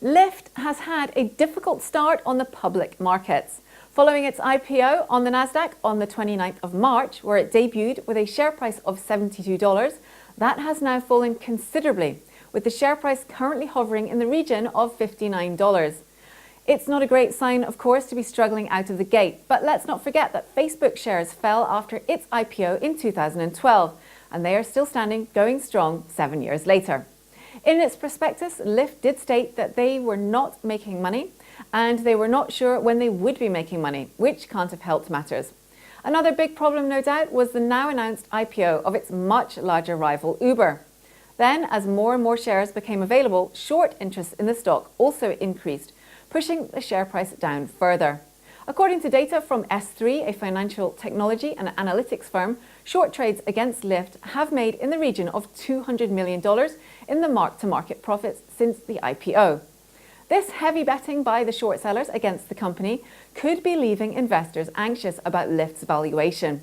Lyft has had a difficult start on the public markets. Following its IPO on the Nasdaq on the 29th of March, where it debuted with a share price of $72, that has now fallen considerably, with the share price currently hovering in the region of $59. It's not a great sign, of course, to be struggling out of the gate, but let's not forget that Facebook shares fell after its IPO in 2012, and they are still standing going strong 7 years later. In its prospectus, Lyft did state that they were not making money and they were not sure when they would be making money, which can't have helped matters. Another big problem, no doubt, was the now announced IPO of its much larger rival Uber. Then, as more and more shares became available, short interest in the stock also increased, pushing the share price down further. According to data from S3, a financial technology and analytics firm, short trades against Lyft have made in the region of $200 million in the mark-to-market profits since the IPO. This heavy betting by the short sellers against the company could be leaving investors anxious about Lyft's valuation.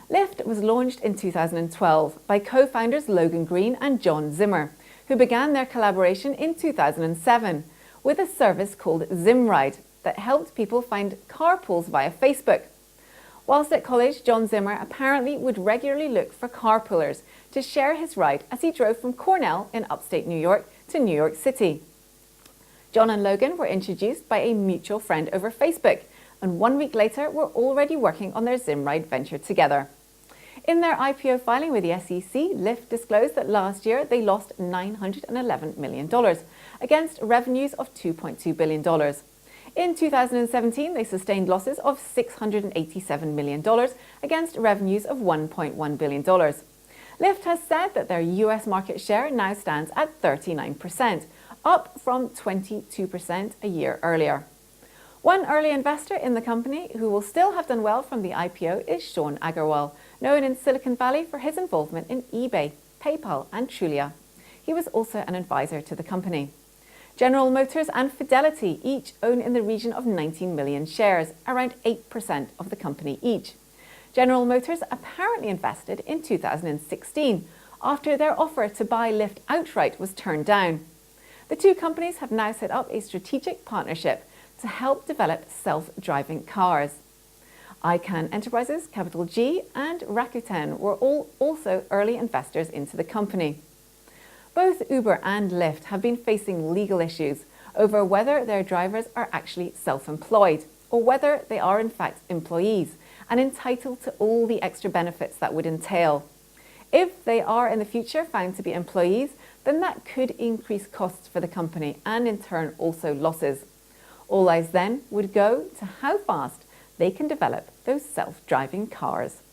Lyft was launched in 2012 by co-founders Logan Green and John Zimmer, who began their collaboration in 2007 with a service called Zimride that helped people find carpools via Facebook. Whilst at college, John Zimmer apparently would regularly look for carpoolers to share his ride as he drove from Cornell in upstate New York to New York City. John and Logan were introduced by a mutual friend over Facebook, and 1 week later were already working on their Zimride venture together. In their IPO filing with the SEC, Lyft disclosed that last year they lost $911 million against revenues of $2.2 billion. In 2017, they sustained losses of $687 million against revenues of $1.1 billion. Lyft has said that their US market share now stands at 39%, up from 22% a year earlier. One early investor in the company who will still have done well from the IPO is Sean Agarwal, known in Silicon Valley for his involvement in eBay, PayPal and Trulia. He was also an advisor to the company. General Motors and Fidelity each own in the region of 19 million shares, around 8% of the company each. General Motors apparently invested in 2016 after their offer to buy Lyft outright was turned down. The two companies have now set up a strategic partnership to help develop self-driving cars. ICANN Enterprises, capital G, and Rakuten were all also early investors into the company. Both Uber and Lyft have been facing legal issues over whether their drivers are actually self-employed or whether they are in fact employees and entitled to all the extra benefits that would entail. If they are in the future found to be employees, then that could increase costs for the company and in turn also losses. All eyes then would go to how fast they can develop those self-driving cars.